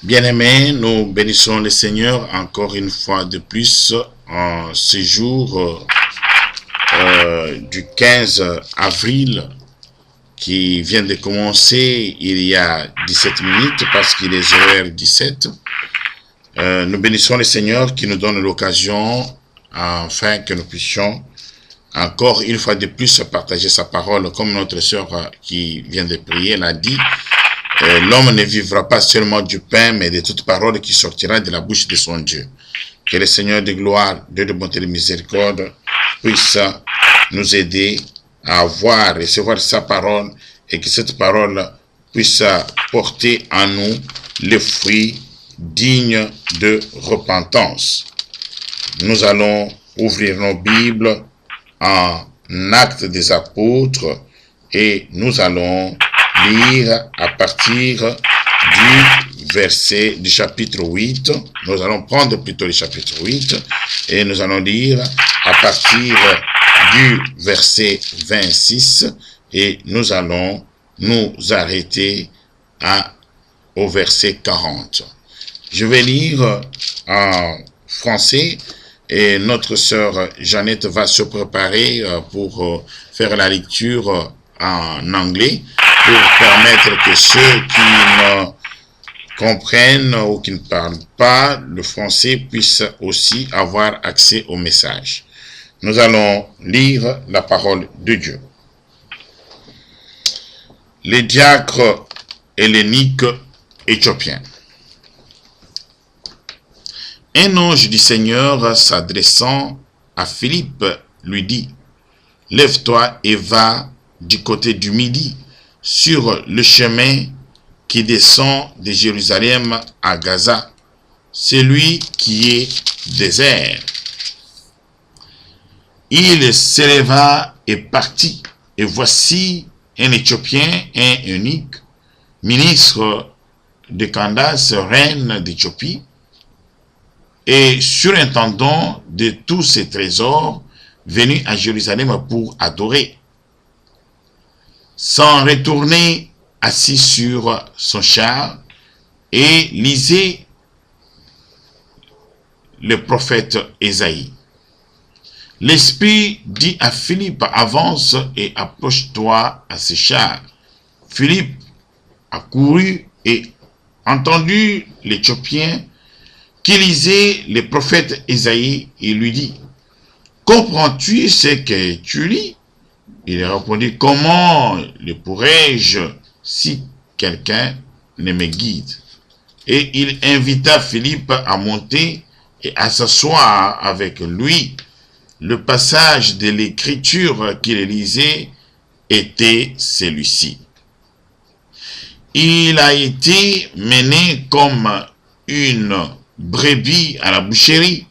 Bien-aimés, nous bénissons le Seigneur encore une fois de plus en ce jour du 15 avril qui vient de commencer il y a 17 minutes parce qu'il est 0h17. Nous bénissons le Seigneur qui nous donne l'occasion afin que nous puissions encore une fois de plus partager sa parole comme notre sœur qui vient de prier l'a dit. L'homme ne vivra pas seulement du pain, mais de toute parole qui sortira de la bouche de son Dieu. Que le Seigneur de gloire, Dieu de bonté et de miséricorde, puisse nous aider à recevoir sa parole, et que cette parole puisse porter en nous les fruits dignes de repentance. Nous allons ouvrir nos Bibles en Actes des Apôtres et nous allons lire à partir du chapitre 8. Nous allons prendre plutôt le chapitre 8 et nous allons lire à partir du verset 26 et nous allons nous arrêter au verset 40. Je vais lire en français et notre sœur Jeannette va se préparer pour faire la lecture en anglais, pour permettre que ceux qui ne comprennent ou qui ne parlent pas le français puissent aussi avoir accès au message. Nous allons lire la parole de Dieu. Les diacres helléniques éthiopiens. Un ange du Seigneur s'adressant à Philippe lui dit: « Lève-toi et va du côté du midi, sur le chemin qui descend de Jérusalem à Gaza, celui qui est désert. » Il s'éleva et partit, et voici un Éthiopien, un eunuque, ministre de Candace, reine d'Éthiopie, et surintendant de tous ses trésors, venu à Jérusalem pour adorer. S'en retourner assis sur son char et lisait le prophète Ésaïe. L'Esprit dit à Philippe: « Avance et approche-toi à ce char. » Philippe accourut et entendu l'Éthiopien qui lisait le prophète Ésaïe et lui dit: « Comprends-tu ce que tu lis ?» Il répondit: « Comment le pourrais-je si quelqu'un ne me guide ?» Et il invita Philippe à monter et à s'asseoir avec lui. Le passage de l'écriture qu'il lisait était celui-ci. Il a été mené comme une brebis à la boucherie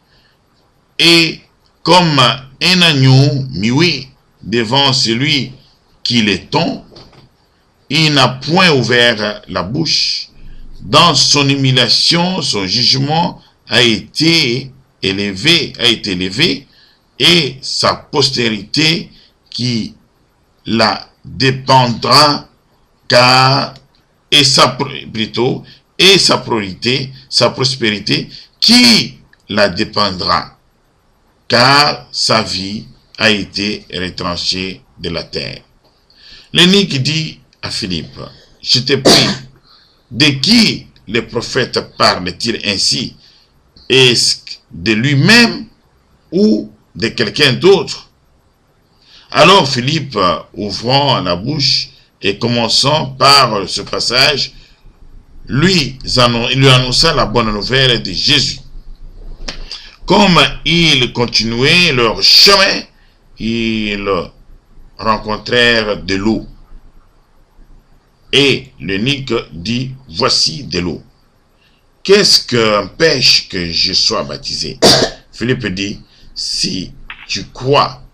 et comme un agneau muet devant celui qui l'étend, il n'a point ouvert la bouche. Dans son humiliation, son jugement a été élevé, et sa postérité qui la dépendra, sa prospérité qui la dépendra, car sa vie a été retranchée de la terre. L'eunuque dit à Philippe: « Je te prie, de qui le prophète parle-t-il ainsi? Est-ce de lui-même ou de quelqu'un d'autre? » Alors Philippe, ouvrant la bouche et commençant par ce passage, lui annonça la bonne nouvelle de Jésus. Comme ils continuaient leur chemin, ils rencontrèrent de l'eau. Et l'eunuque dit: « Voici de l'eau. Qu'est-ce qu'un pêche que je sois baptisé? » Philippe dit: « Si tu crois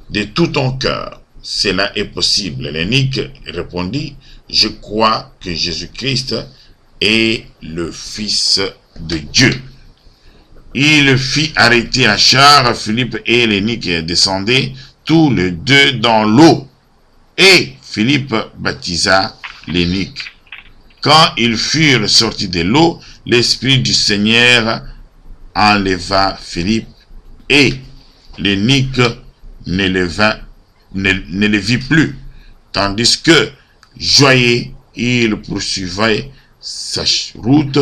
de tout ton cœur, cela est possible. » L'eunuque répondit: « Je crois que Jésus-Christ est le Fils de Dieu. » Il fit arrêter un char. Philippe et l'eunuque descendaient tous les deux dans l'eau, et Philippe baptisa l'eunuque. Quand ils furent sortis de l'eau, l'Esprit du Seigneur enleva Philippe, et l'eunuque ne le vit plus, tandis que, joyeux, il poursuivait sa route.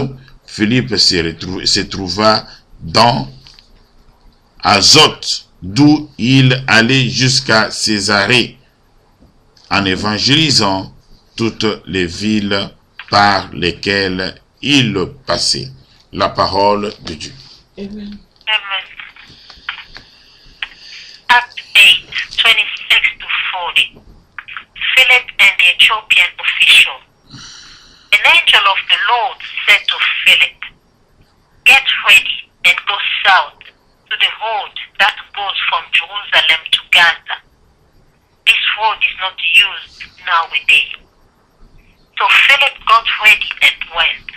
Philippe se trouva dans Azote, d'où il allait jusqu'à Césarée, en évangélisant toutes les villes par lesquelles il passait. La parole de Dieu. Amen. Amen. Acts 8, 26 to 40. Philip and the Ethiopian official. An angel of the Lord said to Philip, "Get ready and go south to the road that goes from Jerusalem to Gaza." This road is not used nowadays. So Philip got ready and went.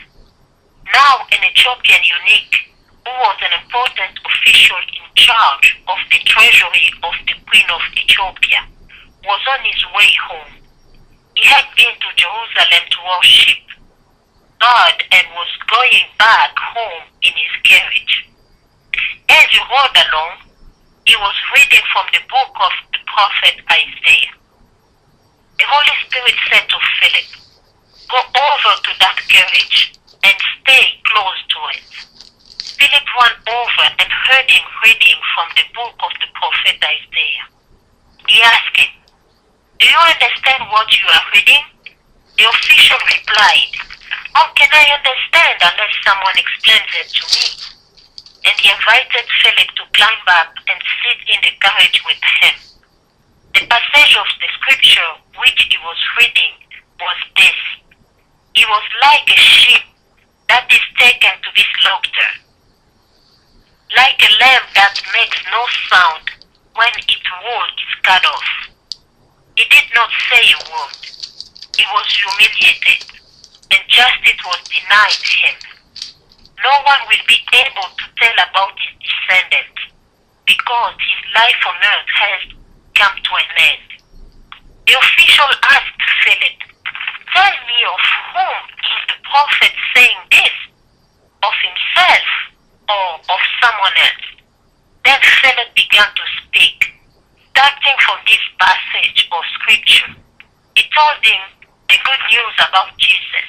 Now an Ethiopian eunuch, who was an important official in charge of the treasury of the Queen of Ethiopia, was on his way home. He had been to Jerusalem to worship God and was going back home in his carriage. As he rode along, he was reading from the book of the prophet Isaiah. The Holy Spirit said to Philip, "Go over to that carriage and stay close to it." Philip ran over and heard him reading from the book of the prophet Isaiah. He asked him, "Do you understand what you are reading?" The official replied, "How can I understand unless someone explains it to me?" And he invited Philip to climb up and sit in the carriage with him. The passage of the scripture which he was reading was this: "He was like a sheep that is taken to be slaughtered, like a lamb that makes no sound when its wool is cut off. He did not say a word. He was humiliated, and justice was denied him. No one will be able to tell about his descendants, because his life on earth has come to an end." The official asked Philip, "Tell me, of whom is the prophet saying this? Of himself or of someone else?" Then Philip began to speak, starting from this passage of scripture. He told him the good news about Jesus.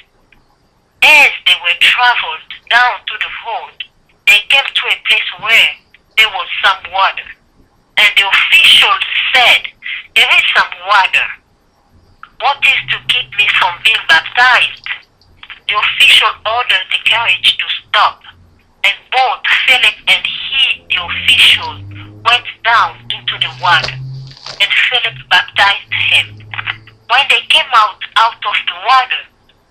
As they were traveled down to the road, they came to a place where there was some water. And the official said, "There is some water. What is to keep me from being baptized?" The official ordered the carriage to stop, and both Philip and the official, went down into the water, and Philip baptized him. When they came out of the water,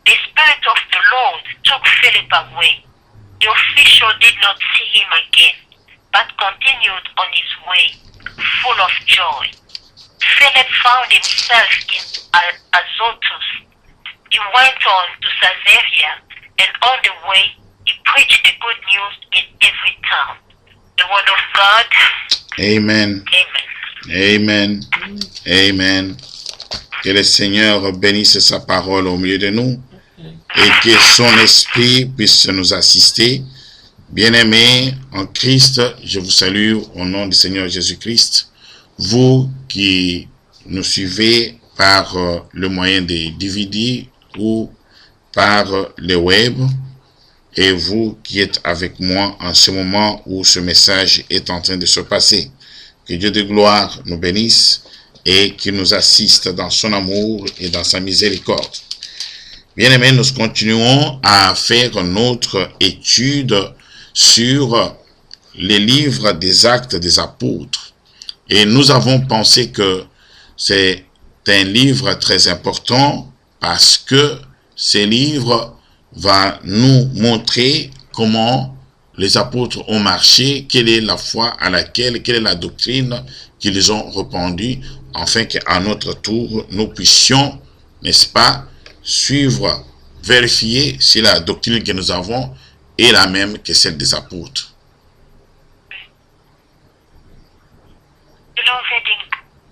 the Spirit of the Lord took Philip away. The official did not see him again, but continued on his way, full of joy. Philip found himself in Azotus. He went on to Caesarea, and on the way, he preached the good news in every town. The word of God. Amen. Amen. Amen. Amen. Que le Seigneur bénisse sa parole au milieu de nous et que son esprit puisse nous assister. Bien-aimés en Christ, je vous salue au nom du Seigneur Jésus-Christ. Vous qui nous suivez par le moyen des DVD ou par le web, et vous qui êtes avec moi en ce moment où ce message est en train de se passer. Que Dieu de gloire nous bénisse et qu'il nous assiste dans son amour et dans sa miséricorde. Bien-aimés, nous continuons à faire notre étude sur les livres des Actes des Apôtres. Et nous avons pensé que c'est un livre très important parce que ce livre va nous montrer comment les apôtres ont marché, quelle est la foi à laquelle, quelle est la doctrine qu'ils ont répandue, afin qu'à notre tour, nous puissions, n'est-ce pas, suivre, vérifier si la doctrine que nous avons est la même que celle des apôtres. Beloved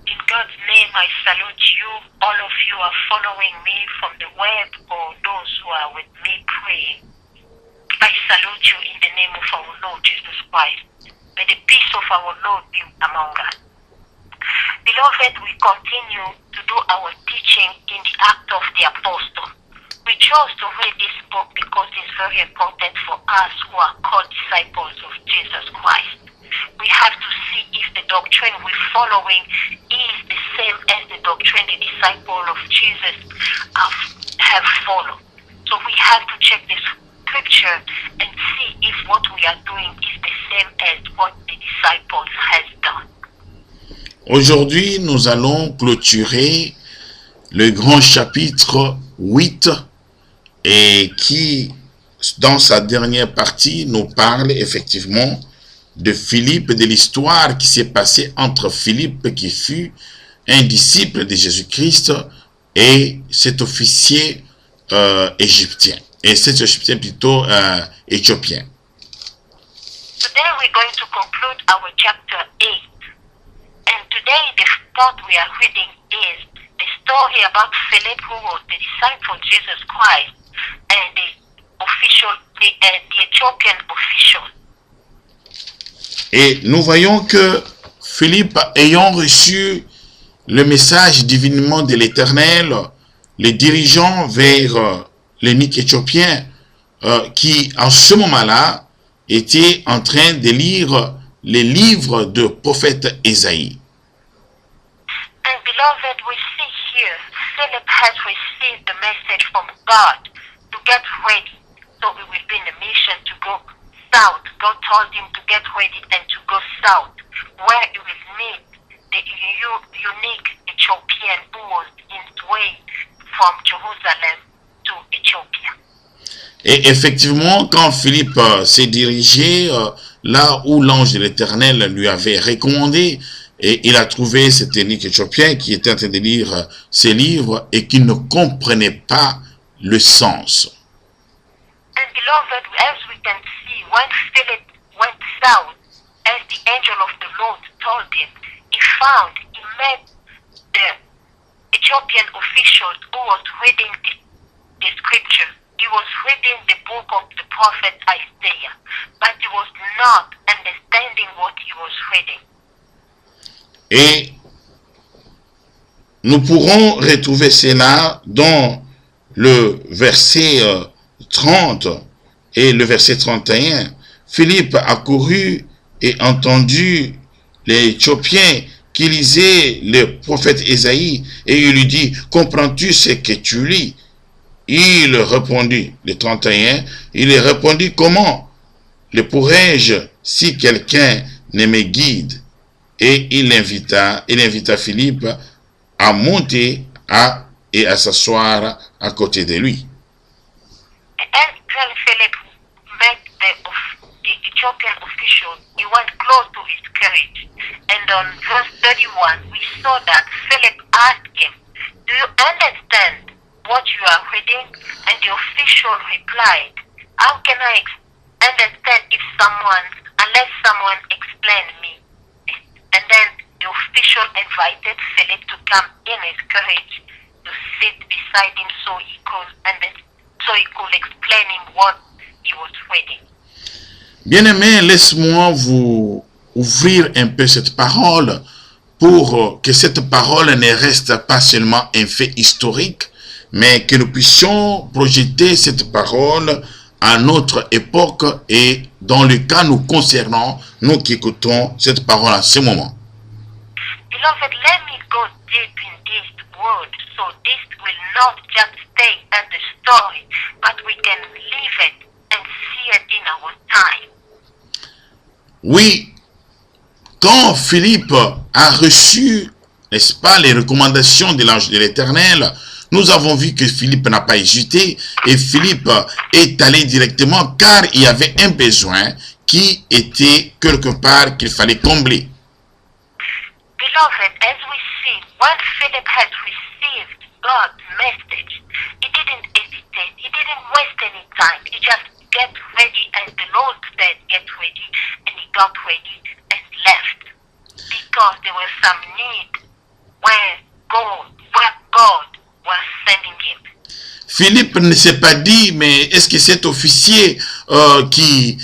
in God's name, name, I salute you. All of you are following me from the web or those who are with me praying. I salute you in the name of our Lord Jesus Christ. May the peace of our Lord be among us. Beloved, we continue to do our teaching in the Act of the Apostle. We chose to read this book because it's very important for us who are called disciples of Jesus Christ. We have to see if the doctrine we're following is the same as the doctrine the disciples of Jesus have followed. So we have to check the scripture and see if what we are doing is the same as what the disciples has done. Aujourd'hui, nous allons clôturer le grand chapitre 8 et qui, dans sa dernière partie, nous parle effectivement de Philippe, de l'histoire qui s'est passée entre Philippe, qui fut un disciple de Jésus-Christ, et cet officier égyptien, et cet égyptien plutôt éthiopien. Today we're going to conclude our chapter 8. And today the part we are reading is the story about Philip, who was the disciple of Jesus Christ, and the Ethiopian official. Et nous voyons que Philippe, ayant reçu le message divinement de l'Éternel, les dirigeant vers l'eunuque éthiopien qui, en ce moment-là, était en train de lire les livres de prophète Ésaïe. And beloved, we see here, Philip has received the message from God to get ready. So he will be in a mission to go south. God told him to get ready and to go south, where he will meet the unique Ethiopian who was in his way from Jerusalem to Ethiopia. Et effectivement, quand Philippe s'est dirigé là où l'ange de l'Éternel lui avait recommandé, et il a trouvé cet eunuque éthiopien qui était en train de lire ses livres et qui ne comprenait pas le sens. And beloved, as we can see, when Philip went south, as the angel of the Lord told him, he met the Ethiopian official who was reading the scripture. He was reading the book of the prophet Isaiah, but he was not understanding what he was reading. Et nous pourrons retrouver cela dans le verset 30 et le verset 31. Philippe a couru et entendu les Éthiopiens qui lisaient le prophète Ésaïe et il lui dit, comprends-tu ce que tu lis? Il répondit, le 31, il répondit, comment le pourrais-je si quelqu'un ne me guide? Et il invita Philippe à monter et à s'asseoir à côté de lui. As Philip met the Ethiopian official, he went close to his carriage. And on verse 31, we saw that Philip asked him, do you understand what you are reading? And the official replied, how can I understand unless someone explains me? And then the official invited Philip to come in his carriage to sit beside him so he could explain him what he was reading. Bien-aimés, laisse-moi vous ouvrir un peu cette parole pour que cette parole ne reste pas seulement un fait historique, mais que nous puissions projeter cette parole à notre époque et dans le cas nous concernant, nous qui écoutons cette parole à ce moment. Beloved, let me go deep in this word, so this will not just stay as a story, but we can live it and see it in our time. Oui, quand Philippe a reçu, n'est-ce pas, les recommandations de l'ange de l'Éternel, nous avons vu que Philippe n'a pas hésité et Philippe est allé directement car il y avait un besoin qui était quelque part qu'il fallait combler. Beloved, as we see, when Philip had received God's message, he didn't hesitate, he didn't waste any time, he just get ready as the Lord said, get ready, and he got ready and left. Because there was some need where go where God was sending him. Philippe ne s'est pas dit, mais est-ce que cet officier qui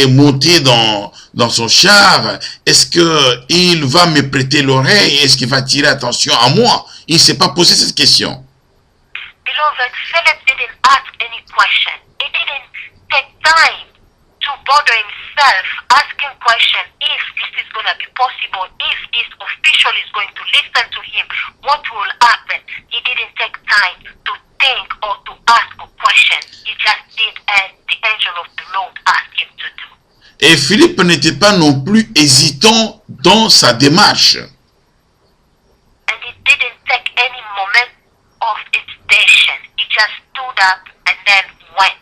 est monté dans son char, est-ce qu'il va me prêter l'oreille? Est-ce qu'il va tirer attention à moi? Il ne s'est pas posé cette question. Beloved, Philip didn't ask any question. He didn't take time to bother himself asking question if this is going to be possible, if this official is going to listen to him, what will happen. He didn't take time to think or to ask a question. He just did as the angel of the Lord asked him to do. Et Philippe n'était pas non plus hésitant dans sa démarche. And he didn't take any moment of hesitation. He just stood up and then went.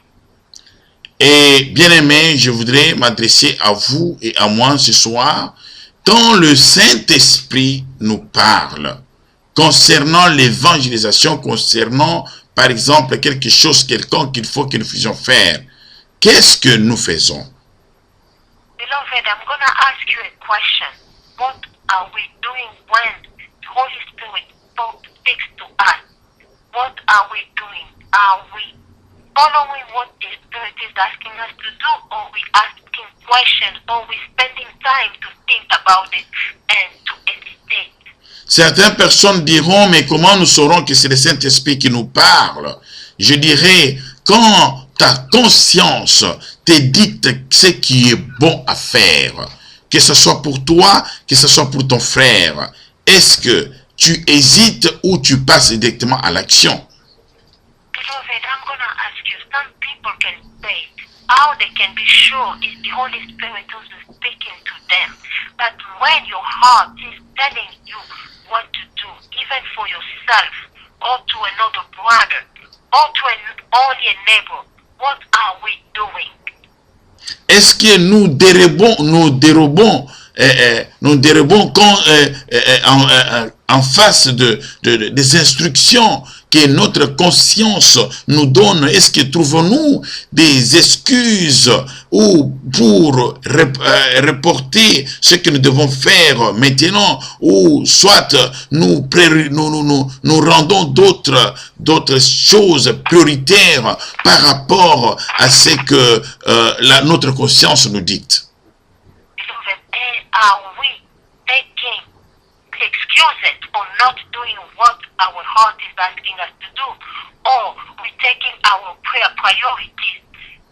Et bien aimé, je voudrais m'adresser à vous et à moi ce soir. Quand le Saint-Esprit nous parle concernant l'évangélisation, concernant par exemple quelque chose quelconque qu'il faut que nous faisions faire, qu'est-ce que nous faisons? Beloved, I'm going to ask you a question. What are we doing when the Holy Spirit speaks to us? What are we doing? Are we following what the Spirit is asking us to do, or we asking questions, or we spending time to think about it and to hesitate? Certaines personnes diront, mais comment nous saurons que c'est le Saint-Esprit qui nous parle? Je dirais, quand ta conscience te dicte ce qui est bon à faire, que ce soit pour toi, que ce soit pour ton frère, est-ce que tu hésites ou tu passes directement à l'action? Beloved, I'm going to ask you, some people can say how they can be sure it's the Holy Spirit who's speaking to them. But when your heart is telling you what to do, even for yourself, or to another brother, or to only a neighbor, what are we doing? Est-ce que nous dérobons quand, en face des instructions que notre conscience nous donne? Est-ce que trouvons-nous des excuses ou pour reporter ce que nous devons faire maintenant, ou soit nous rendons d'autres choses prioritaires par rapport à ce que notre conscience nous dicte? Are we taking excuses for not doing what our heart is asking us to do? Or we taking our prayer priorities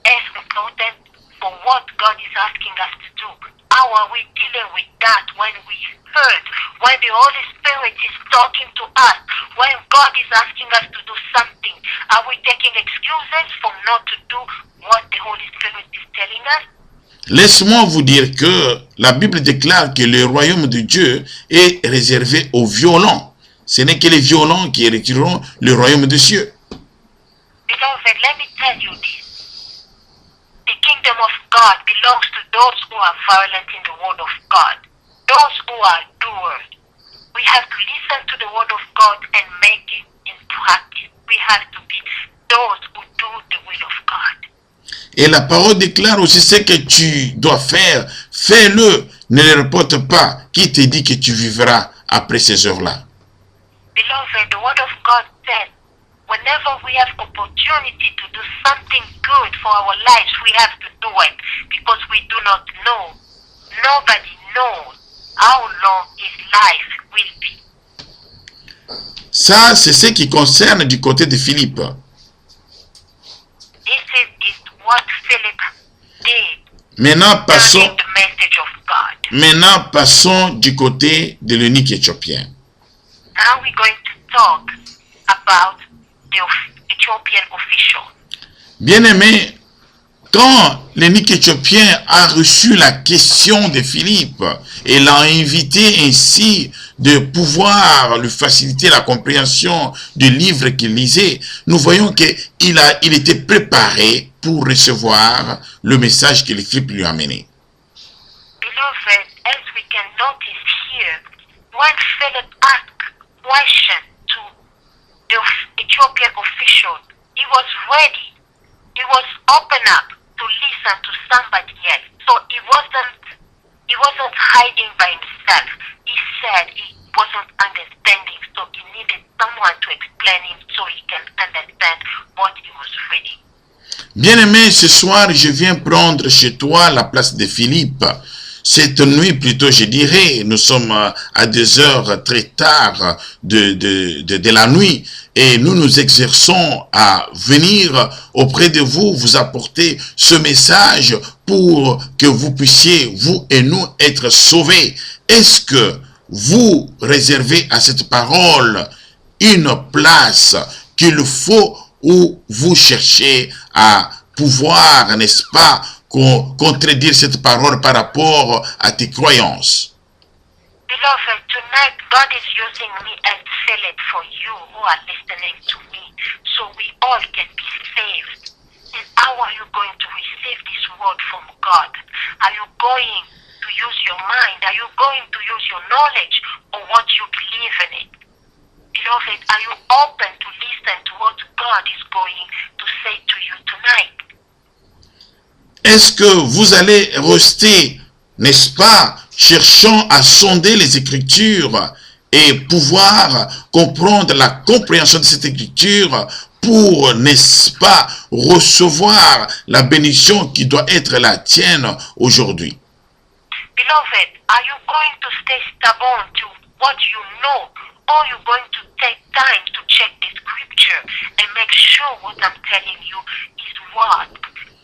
as important for what God is asking us to do? How are we dealing with that when we heard, when the Holy Spirit is talking to us, when God is asking us to do something? Are we taking excuses for not to do what the Holy Spirit is telling us? Laisse-moi vous dire que la Bible déclare que le royaume de Dieu est réservé aux violents. Ce n'est que les violents qui hériteront le royaume des cieux. Beloved, let me tell you this. The kingdom of God belongs to those who are violent in the word of God, those who are doers. We have to listen to the word of God and make it in practice. We have to be those who do the will of God. Et la parole déclare aussi ce que tu dois faire. Fais-le. Ne le reporte pas. Qui te dit que tu vivras après ces heures-là? Beloved, the word of God says, whenever we have opportunity to do something good for our lives, we have to do it because we do not know. Nobody knows how long his life will be. Ça, c'est ce qui concerne du côté de Philippe. This is what Philip did. Maintenant, The message of God. Passons du côté de l'eunuque éthiopien. Now we're going to talk about the Ethiopian official. Bien-aimé, quand l'eunuque éthiopien a reçu la question de Philippe et l'a invité ainsi de pouvoir lui faciliter la compréhension du livre qu'il lisait, nous voyons qu'il était préparé pour recevoir le message que Philippe lui a amené. Beloved, as we can notice here, when Philip asked question to the Ethiopian official, he was ready. He was open up to listen to somebody else. So he wasn't hiding by himself. He said he wasn't understanding. So needed someone to explain him so he can understand what he was reading. Bien-aimé, ce soir, je viens prendre chez toi la place de Philippe. Cette nuit, plutôt, je dirais, nous sommes à des heures très tard de la nuit et nous nous exerçons à venir auprès de vous, vous apporter ce message pour que vous puissiez, vous et nous, être sauvés. Est-ce que vous réservez à cette parole une place qu'il faut ou vous cherchez à pouvoir, n'est-ce pas, contredire cette parole par rapport à tes croyances? Beloved, tonight God is using me as Philip for you who are listening to me, so we all can be saved. And how are you going to receive this word from God? Are you going to use your mind? Are you going to use your knowledge or what you believe in it? Beloved, are you open to listen to what God is going to say to you tonight? Est-ce que vous allez rester, n'est-ce pas, cherchant à sonder les Écritures et pouvoir comprendre la compréhension de cette Écriture pour, n'est-ce pas, recevoir la bénédiction qui doit être la tienne aujourd'hui? Beloved, are you going to stay stubborn to what you know, or you going to take time to check the Scripture and make sure what I'm telling you is what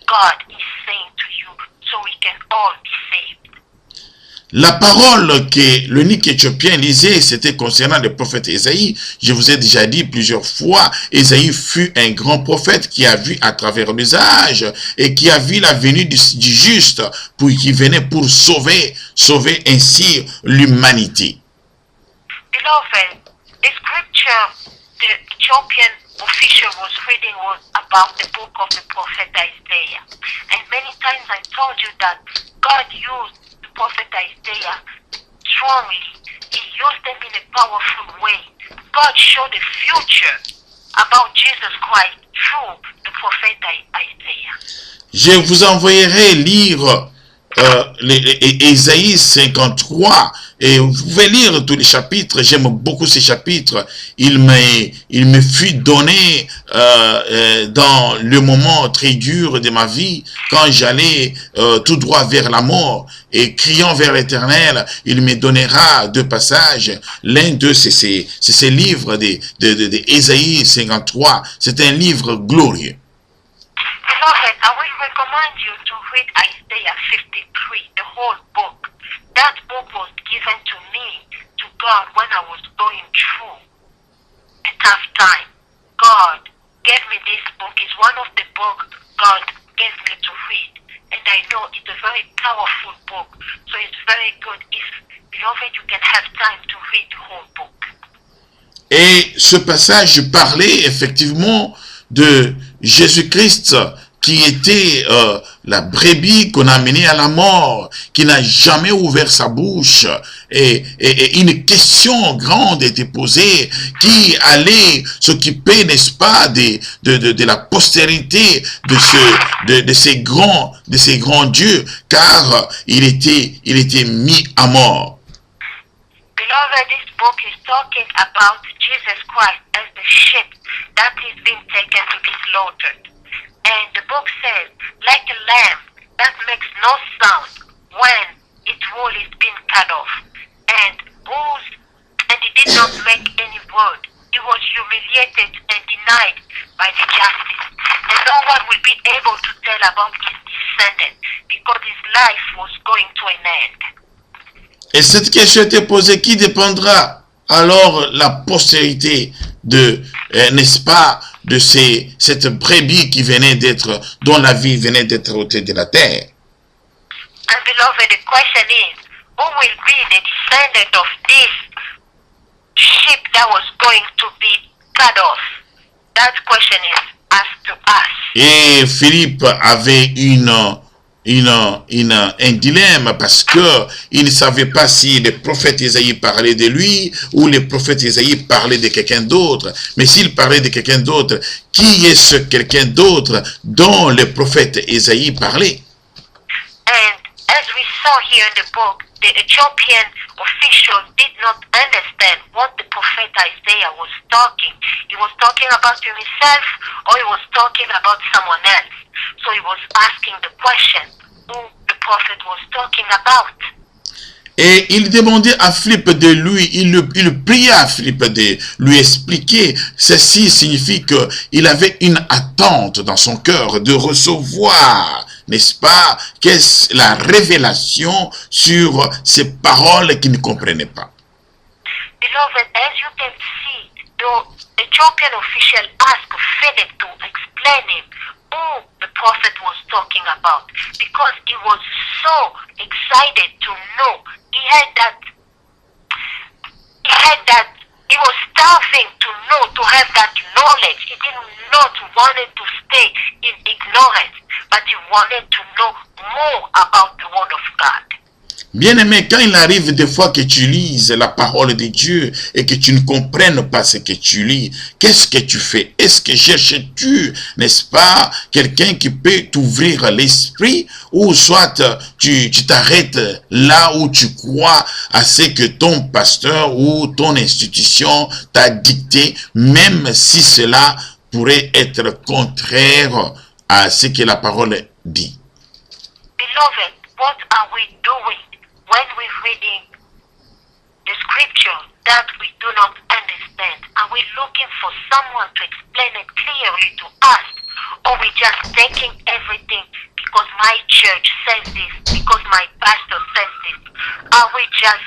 God is saying to you, so we can all be saved? La parole que l'unique Éthiopien lisait, c'était concernant le prophète Ésaïe. Je vous ai déjà dit plusieurs fois, Ésaïe fut un grand prophète qui a vu à travers les âges et qui a vu la venue du juste, puis qui venait pour sauver ainsi l'humanité. Beloved, the scripture the Ethiopian official was reading was about the book of the prophet Isaiah. And many times I told you that God used the prophet Isaiah strongly. He used them in a powerful way. God showed the future about Jesus Christ through the prophet Isaiah. Je vous envoyerai lire Ésaïe 53 et vous pouvez lire tous les chapitres. J'aime beaucoup ces chapitres. Il me fut donné dans le moment très dur de ma vie, quand j'allais tout droit vers la mort et criant vers l'Éternel. Il me donnera deux passages. L'un d'eux, c'est ces livres d'Ésaïe 53. C'est un livre glorieux. Beloved, I will recommend you to read Isaiah 53, the whole book. That book was given to me, to God, when I was going through a tough time. God gave me this book. It's one of the books God gave me to read. And I know it's a very powerful book. So it's very good if, beloved, you can have time to read the whole book. Et ce passage parlait effectivement de Jésus-Christ qui était la brebis qu'on a amenée à la mort, qui n'a jamais ouvert sa bouche. Et une question grande était posée, qui allait s'occuper, n'est-ce pas, de la postérité de ces grands dieux, car il était mis à mort. Beloved, this book is talking about Jesus Christ as the sheep that is being taken to be slaughtered. And the book says, like a lamb that makes no sound when its wool is being cut off, and he did not make any word. He was humiliated and denied by the justice. And no one will be able to tell about his descendant, because his life was going to an end. Et cette question était posée, qui dépendra alors la postérité n'est-ce pas, de cette brebis qui venait d'être, dont la vie venait d'être ôtée de la terre? And beloved, the question is, who will be the descendant of this sheep that was going to be cut off? That question is asked to us. Et Philippe avait un dilemme, parce que il ne savait pas si le prophète Ésaïe parlait de lui ou le prophète Ésaïe parlait de quelqu'un d'autre. Mais s'il parlait de quelqu'un d'autre, qui est ce quelqu'un d'autre dont le prophète Ésaïe parlait? And as we saw here in the book, the Ethiopian official did not understand what the prophet Isaiah was talking. He was talking about himself or he was talking about someone else. So he was asking the question who the prophet was talking about. Et il demandait à Philippe de lui, il priait à Philippe de lui expliquer. Ceci signifie qu'il avait une attente dans son cœur de recevoir, n'est-ce pas, qu'est-ce la révélation sur ces paroles qu'il ne comprenait pas. Beloved, as you can see, the Ethiopian official asked Philip to explain him who the prophet was talking about, because he was so excited to know. He was starving to know, to have that knowledge. He did not want to stay in ignorance, but he wanted to know more about the word of God. Bien-aimé, quand il arrive des fois que tu lises la parole de Dieu et que tu ne comprennes pas ce que tu lis, qu'est-ce que tu fais? Est-ce que cherches-tu, n'est-ce pas, quelqu'un qui peut t'ouvrir l'esprit, ou soit tu t'arrêtes là où tu crois à ce que ton pasteur ou ton institution t'a dicté, même si cela pourrait être contraire à ce que la parole dit? Beloved, what are we doing when we're reading the scripture that we do not understand? Are we looking for someone to explain it clearly to us? Or we just taking everything because my church says this, because my pastor says this? Are we just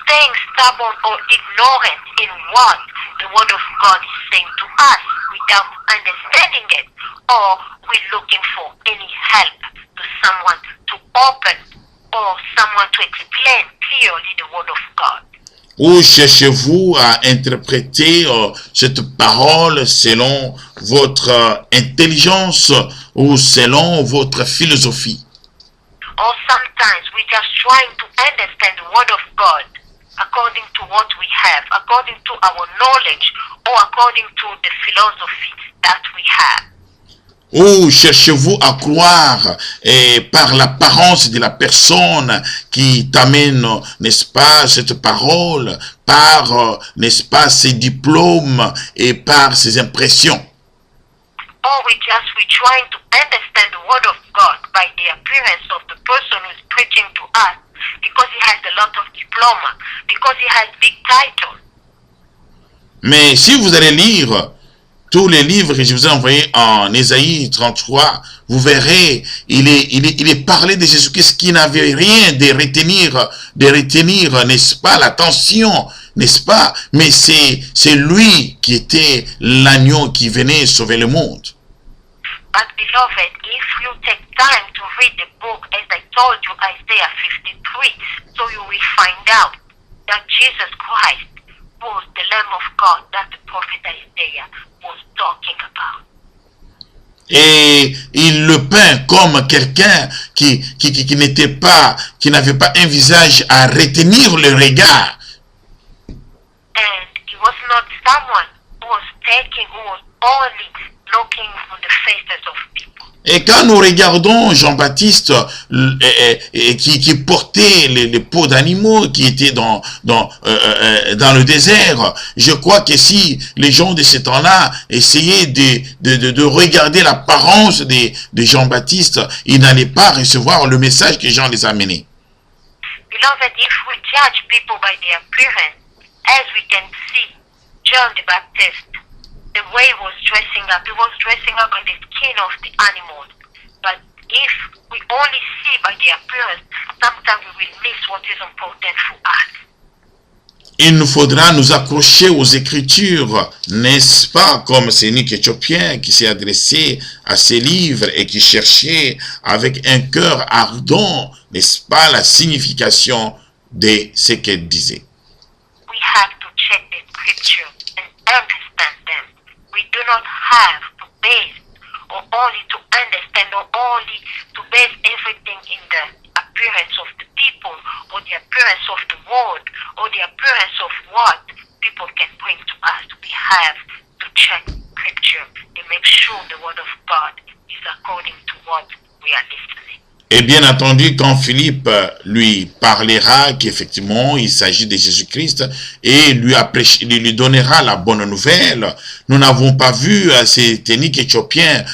staying stubborn or ignorant in what the word of God is saying to us without understanding it? Or we looking for any help to someone to open or someone to explain clearly the word of God? Ou cherchez-vous à interpréter cette parole selon votre intelligence ou selon votre philosophie? Or sometimes we just trying to understand the word of God according to what we have, according to our knowledge, or according to the philosophy that we have. Ou cherchez-vous à croire par l'apparence de la personne qui t'amène, n'est-ce pas, cette parole, par, n'est-ce pas, ses diplômes et par ses impressions? Or we trying to understand the word of God by the appearance of the person who is preaching to us, because he has a lot of diploma, because he has big titles. Mais si vous allez lire tous les livres que je vous ai envoyés en Ésaïe 33, vous verrez, il est parlé de Jésus-Christ qui n'avait rien de retenir, n'est-ce pas, l'attention, n'est-ce pas? Mais c'est lui qui était l'agneau qui venait sauver le monde. But beloved, if you take time to read the book, as I told you, Isaiah 53, so you will find out that Jesus Christ was the Lamb of God that the prophet Isaiah was talking about. Et il le peint comme quelqu'un qui n'avait pas un visage à retenir le regard. And he was not someone who was only looking on the faces of people. Et quand nous regardons Jean-Baptiste qui portait les peaux d'animaux, qui était dans le désert, je crois que si les gens de ce temps-là essayaient de regarder l'apparence de Jean-Baptiste, ils n'allaient pas recevoir le message que Jean les a menés. Beloved, if we judge people by their appearance, as we can see John the Baptist, the way he was dressing up by the skin of the animals. But if we only see by the appearance, sometimes we will miss what is important for us. Il nous faudra nous accrocher aux Écritures, n'est-ce pas, comme ce unique Éthiopien qui s'est adressé à ces livres et qui cherchait avec un cœur ardent, n'est-ce pas, la signification de ce qu'elle disait. We have to check the Scripture and understand them. We do not have to base or only to understand or only to base everything in the appearance of the people or the appearance of the word or the appearance of what people can bring to us. We have to check Scripture and make sure the word of God is according to what we are listening. Et bien entendu, quand Philippe lui parlera qu'effectivement il s'agit de Jésus-Christ et lui donnera la bonne nouvelle, nous n'avons pas vu cet eunuque éthiopien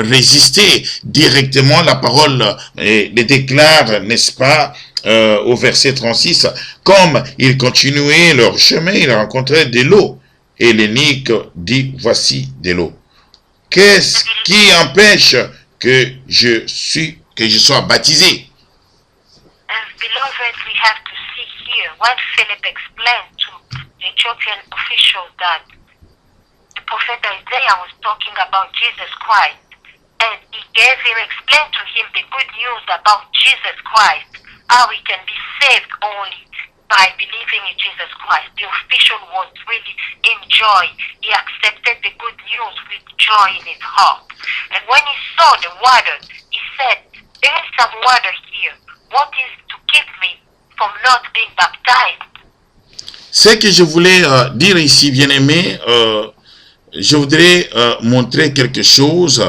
résister directement. La parole le déclare, n'est-ce pas, au verset 36, comme ils continuaient leur chemin, ils rencontraient de l'eau. Et l'eunuque dit, voici de l'eau. Qu'est-ce qui empêche que je sois baptisé? Beloved, we have to see here what Philip explained to the Ethiopian official, that the prophet Isaiah was talking about Jesus Christ, and he explained to him the good news about Jesus Christ, how we can be saved only by believing in Jesus Christ. The official was really in joy. He accepted the good news with joy in his heart. And when he saw the water, he said, there is some water here. What is to keep me from not being baptized? Ce que je voulais dire ici, bien-aimé, je voudrais montrer quelque chose.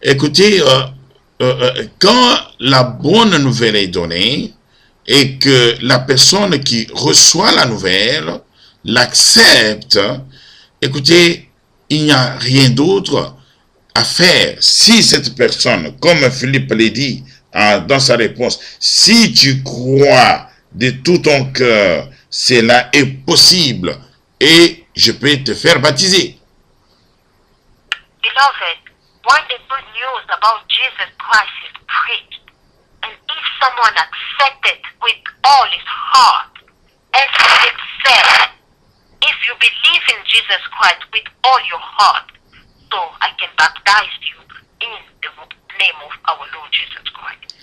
Écoutez, quand la bonne nouvelle est donnée, et que la personne qui reçoit la nouvelle l'accepte, écoutez, il n'y a rien d'autre à faire. Si cette personne, comme Philippe l'a dit dans sa réponse, si tu crois de tout ton cœur, cela est possible et je peux te faire baptiser. Beloved, when the good news about Jesus Christ is preached, and if someone accepts it with all his heart, as it said, if you believe in Jesus Christ with all your heart, so I can baptize you in the name of our Lord Jesus Christ.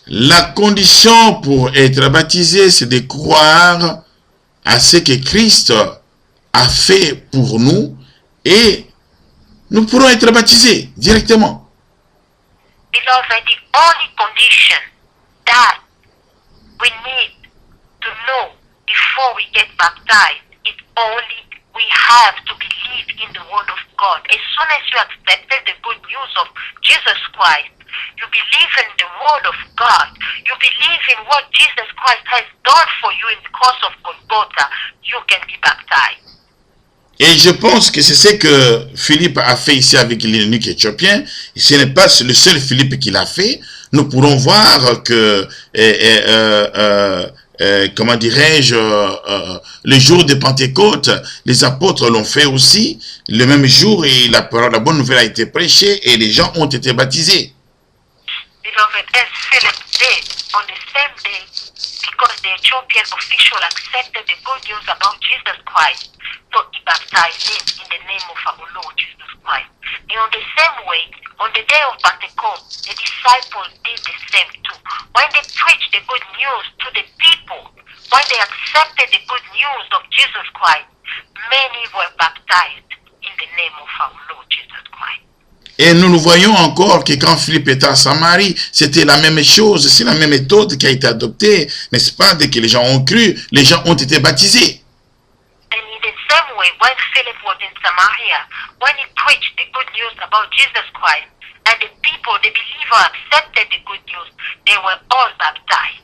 La condition pour être baptisé, c'est de croire à ce que Christ a fait pour nous et nous pourrons être baptisés directement. Beloved, the only condition that we need to know before we get baptized is only we have to believe in the word of God. As soon as you accepted the good news of Jesus Christ, you believe in the word of God, you believe in what Jesus Christ has done for you in the cross of Golgotha, you can be baptized. Et je pense que c'est ce que Philippe a fait ici avec l'eunuque éthiopien. Ce n'est pas le seul Philippe qui l'a fait. Nous pourrons voir que, comment dirais-je, le jour de Pentecôte, les apôtres l'ont fait aussi. Le même jour, et la bonne nouvelle a été prêchée et les gens ont été baptisés. Beloved, as Philip did on the same day, because the Ethiopian official accepted the good news about Jesus Christ, so he baptized him in the name of our Lord Jesus Christ. And on the same way, on the day of Pentecost, the disciples did the same too. When they preached the good news to the people, when they accepted the good news of Jesus Christ, many were baptized in the name of our Lord Jesus Christ. Et nous voyons encore que quand Philippe était à Samarie, c'était la même chose, c'est la même méthode qui a été adoptée, n'est-ce pas? Dès que les gens ont cru, les gens ont été baptisés. And in the same way, when Philip was in Samaria, when he preached the good news about Jesus Christ, and the people, the believers accepted the good news, they were all baptized.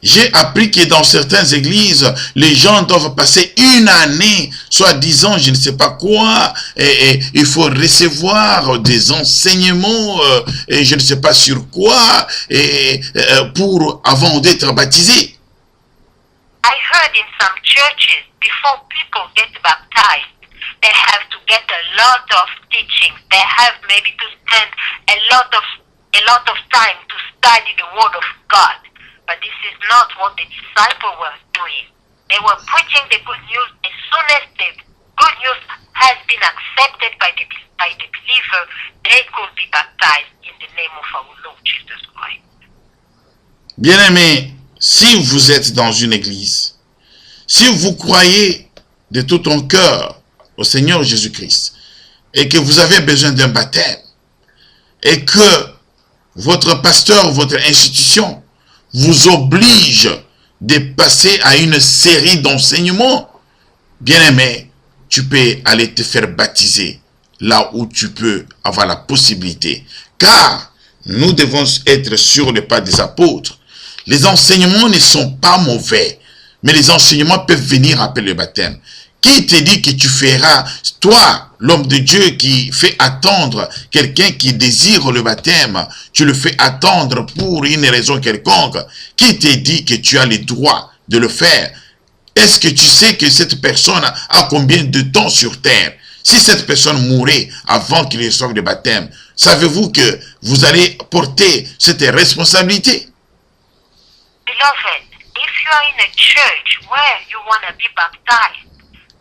J'ai appris que dans certaines églises, les gens doivent passer une année, soi-disant, je ne sais pas quoi, et il faut recevoir des enseignements, et je ne sais pas sur quoi, avant d'être baptisé. I heard in some churches, before people get baptized, they have to get a lot of teaching. They have maybe to spend a lot of time to study the Word of God. But this is not what the disciples were doing. They were preaching the good news. As soon as the good news has been accepted by the believer, they could be baptized in the name of our Lord Jesus Christ. Bien-aimés, si vous êtes dans une église, si vous croyez de tout ton cœur au Seigneur Jésus-Christ, et que vous avez besoin d'un baptême, et que votre pasteur, votre institution, vous oblige de passer à une série d'enseignements, bien-aimé, tu peux aller te faire baptiser là où tu peux avoir la possibilité. car nous devons être sur le pas des apôtres. Les enseignements ne sont pas mauvais, mais les enseignements peuvent venir après le baptême. Qui te dit que tu feras, toi, l'homme de Dieu qui fait attendre quelqu'un qui désire le baptême, tu le fais attendre pour une raison quelconque. Qui te dit que tu as le droit de le faire? Est-ce que tu sais que cette personne a combien de temps sur terre? Si cette personne mourait avant qu'il reçoive le baptême, savez-vous que vous allez porter cette responsabilité? Beloved, if you are in a church where you want to be baptized,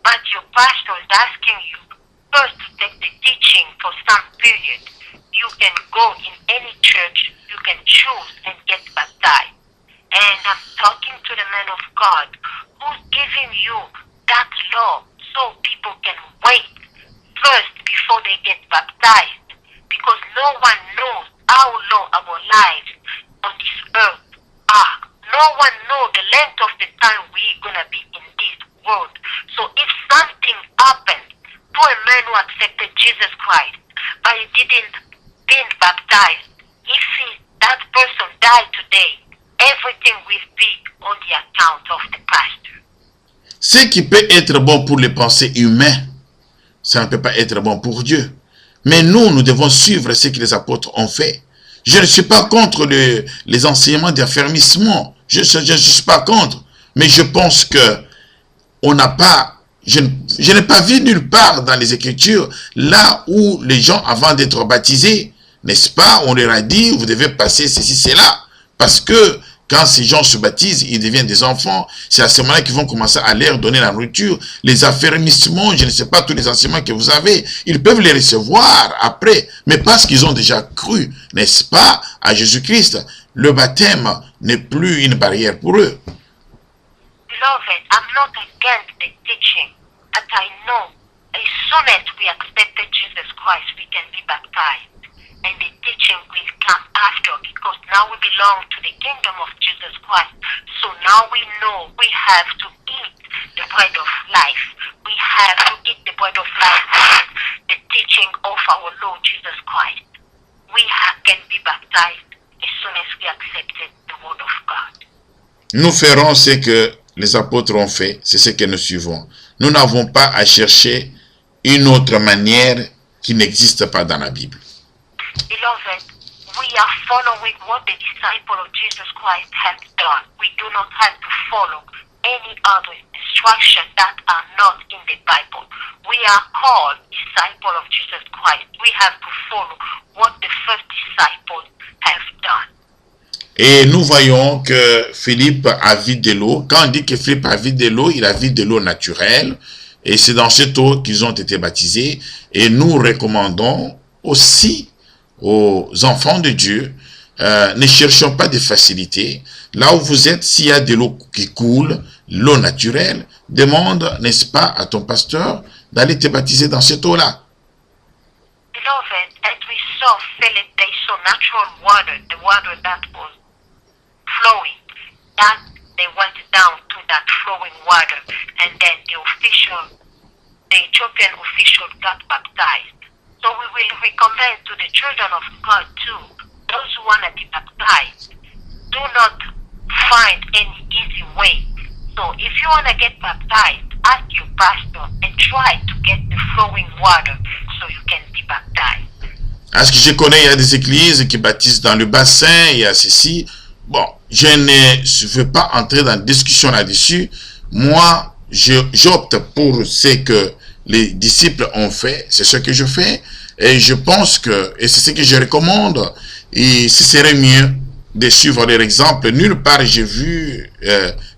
but your pastor is asking you first to take the teaching for some period, you can go in any church, you can choose and get baptized. And I'm talking to the man of God who's giving you that law so people can wait first before they get baptized, because no one knows how long our lives on this earth are. No one knows the length of the time we're going to be in this world. So if something happens to a man who accepted Jesus Christ, but he didn't been baptized, if that person died today, everything will be on the account of the pastor. Ce qui peut être bon pour les pensées humaines, ça ne peut pas être bon pour Dieu. Mais nous devons suivre ce que les apôtres ont fait. Je ne suis pas contre les enseignements d'affermissement. Je ne suis pas contre. Mais je pense que on n'a pas, je n'ai pas vu nulle part dans les Écritures, là où les gens, avant d'être baptisés, n'est-ce pas, on leur a dit, vous devez passer ceci, cela. Parce que quand ces gens se baptisent, ils deviennent des enfants. C'est à ce moment-là qu'ils vont commencer à leur donner la nourriture. Les affermissements, je ne sais pas tous les enseignements que vous avez, ils peuvent les recevoir après. Mais parce qu'ils ont déjà cru, n'est-ce pas, à Jésus-Christ, le baptême n'est plus une barrière pour eux. Beloved, I'm not against the teaching, but I know as soon as we accepted Jesus Christ, we can be baptized. And the teaching will come after, because now we belong to the kingdom of Jesus Christ. So now we know we have to eat the bread of life. We have to eat the bread of life, the teaching of our Lord Jesus Christ. We can be baptized as soon as we accepted the word of God. Nous ferons ce que les apôtres ont fait, c'est ce que nous suivons. Nous n'avons pas à chercher une autre manière qui n'existe pas dans la Bible. Beloved, we are following what the disciples of Jesus Christ have done. We do not have to follow any other instruction that are not in the Bible. We are called disciples of Jesus Christ. We have to follow what the first disciples have done. Et nous voyons que Philippe a vu de l'eau. Quand on dit que Philippe a vu de l'eau, il a vu de l'eau naturelle. Et c'est dans cette eau qu'ils ont été baptisés. Et nous recommandons aussi aux enfants de Dieu, ne cherchons pas de facilité. Là où vous êtes, s'il y a de l'eau qui coule, l'eau naturelle, demande, n'est-ce pas, à ton pasteur d'aller te baptiser dans cette eau-là. Beloved, as we saw Philip, they saw natural water, the water that was flowing, that they went down to that flowing water, and then the Ethiopian official got baptized. So we will recommend to the children of God too, those who want to be baptized, do not find any easy way. So if you want to get baptized, ask your pastor and try to get the flowing water so you can be baptized. À ce que je connais, il y a des églises qui baptisent dans le bassin, il y a ceci. Bon, je ne veux pas entrer dans la discussion là-dessus. Moi, j'opte pour ce que les disciples ont fait, c'est ce que je fais. Et je pense que, et c'est ce que je recommande, et ce serait mieux de suivre leur exemple. Nulle part j'ai vu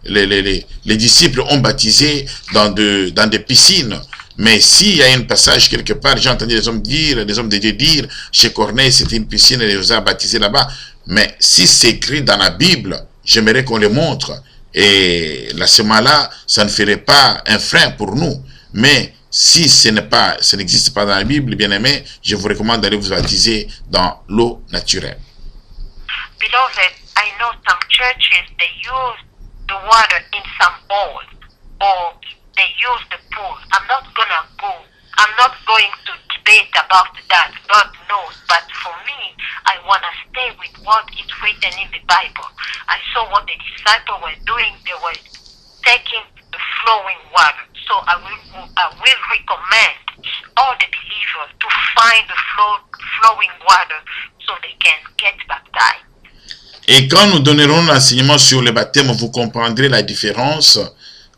les disciples ont baptisé dans des piscines. Mais s'il y a un passage quelque part, j'ai entendu les hommes de Dieu dire, chez Corneille, c'était une piscine et les ont baptisés là-bas. Mais si c'est écrit dans la Bible, j'aimerais qu'on le montre. Et là, ce moment-là, ça ne ferait pas un frein pour nous. Mais si ce n'existe pas dans la Bible, bien aimé, je vous recommande d'aller vous baptiser dans l'eau naturelle. Beloved, I know some churches, they use the water in some bowls, or they use the pool. I'm not going to go I'm not going to debate about that. God knows. But for me, I want to stay with what is written in the Bible. I saw what the disciples were doing. They were taking the flowing water. So I will recommend all the believers to find the flowing water so they can get baptized. Et quand nous donnerons l'enseignement sur le baptême, vous comprendrez la différence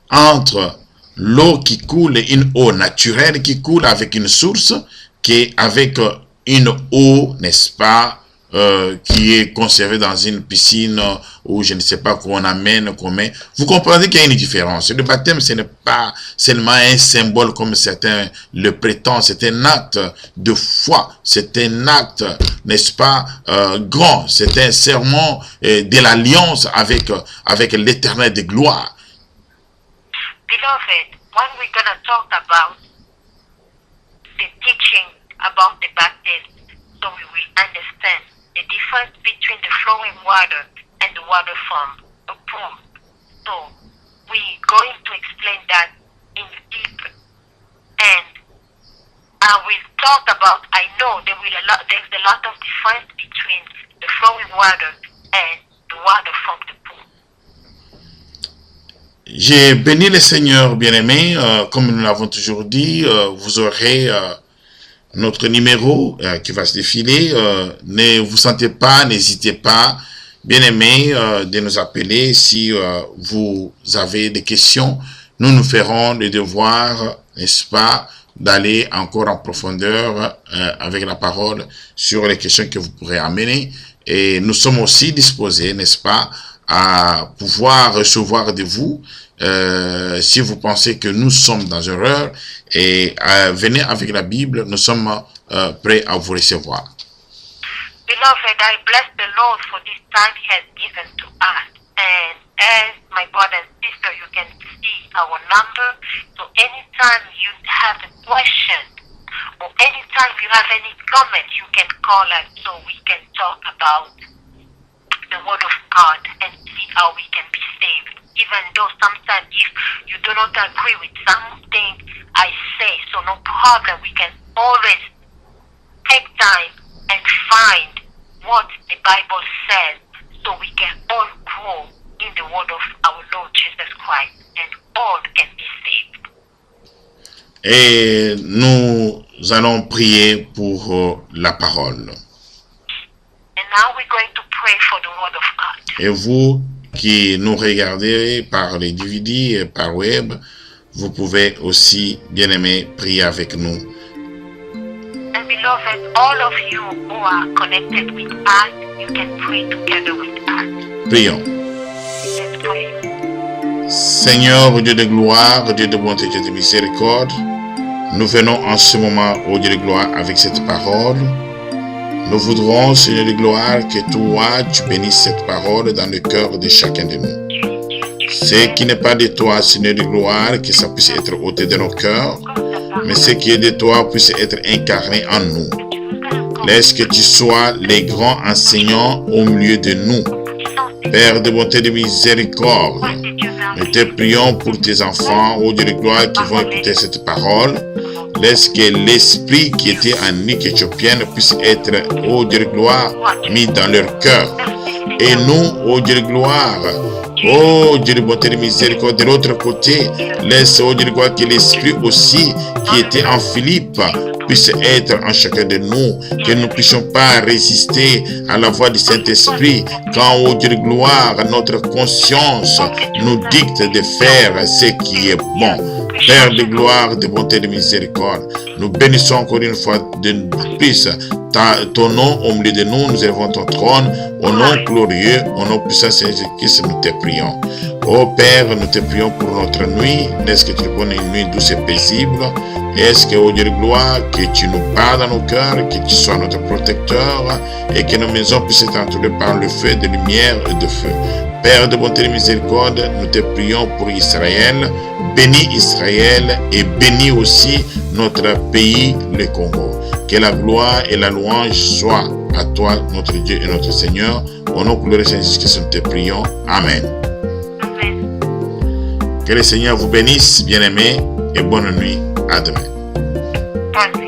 entre l'eau qui coule, une eau naturelle qui coule avec une source, qu'avec une eau, n'est-ce pas, qui est conservée dans une piscine ou je ne sais pas qu'on amène, qu'on met. Vous comprenez qu'il y a une différence. Le baptême, ce n'est pas seulement un symbole comme certains le prétendent. C'est un acte de foi. C'est un acte, n'est-ce pas, grand. C'est un serment de l'alliance avec l'Éternel de gloire. Beloved, when we're going to talk about the teaching about the baptism, so we will understand the difference between the flowing water and the water from a pool. So we're going to explain that in deep. And I will talk about, I know there's a lot of difference between the flowing water and the water from the pool. J'ai béni le Seigneur bien-aimé, comme nous l'avons toujours dit, vous aurez notre numéro qui va se défiler. Ne vous sentez pas, n'hésitez pas, bien-aimés, de nous appeler si vous avez des questions. Nous ferons le devoir, n'est-ce pas, d'aller encore en profondeur avec la parole sur les questions que vous pourrez amener. Et nous sommes aussi disposés, n'est-ce pas, à pouvoir recevoir de vous si vous pensez que nous sommes dans une erreur, et venez avec la Bible, nous sommes prêts à vous recevoir. Beloved, I bless the Lord for this time He has given to us. And as my brother and sister, you can see our number. So anytime you have a question or anytime you have any comment, you can call us so we can talk about the Word of God and see how we can be saved. Even though sometimes if you do not agree with something I say, so no problem, we can always take time and find what the Bible says so we can all grow in the word of our Lord Jesus Christ and all can be saved. Et nous allons prier pour la parole. And now we're going to pray for the word of God. Et vous qui nous regardez par les DVD et par web, vous pouvez aussi, bien aimé, prier avec nous. And beloved, all of you who are connected with us, you can pray together with us. Prions. Let's pray. Seigneur, Dieu de gloire, Dieu de bonté, Dieu de miséricorde, nous venons en ce moment, au Dieu de gloire, avec cette parole. Nous voudrons, Seigneur de gloire, que toi, tu bénisses cette parole dans le cœur de chacun de nous. Ce qui n'est pas de toi, Seigneur de gloire, que ça puisse être ôté de nos cœurs, mais ce qui est de toi puisse être incarné en nous. Laisse que tu sois les grands enseignants au milieu de nous. Père de bonté et de miséricorde, nous te prions pour tes enfants, ô Dieu de gloire, qui vont écouter cette parole. Laisse que l'esprit qui était en éthiopienne puisse être, ô Dieu de gloire, mis dans leur cœur. Et nous, ô Dieu de gloire, ô Dieu de bonté et de miséricorde, de l'autre côté, laisse, ô Dieu de gloire, que l'esprit aussi qui était en Philippe puisse être en chacun de nous, que nous ne puissions pas résister à la voix du Saint-Esprit quand, ô Dieu de gloire, notre conscience nous dicte de faire ce qui est bon. Père de gloire, de bonté et de miséricorde, nous bénissons encore une fois de plus ton nom au milieu de nous, nous élevons ton trône, au nom glorieux, au nom puissant de Jésus-Christ, nous te prions. Ô Père, nous te prions pour notre nuit, laisse que tu nous donnes une nuit douce et paisible, laisse que, ô Dieu de gloire, que tu nous parles dans nos cœurs, que tu sois notre protecteur, et que nos maisons puissent être entourées par le feu de lumière et de feu. Père de bonté et de miséricorde, nous te prions pour Israël, bénis Israël et bénis aussi notre pays, le Congo. Que la gloire et la louange soient à toi, notre Dieu et notre Seigneur. Au nom glorieux de Jésus-Christ, nous te prions. Amen. Que le Seigneur vous bénisse, bien-aimés, et bonne nuit. À demain. was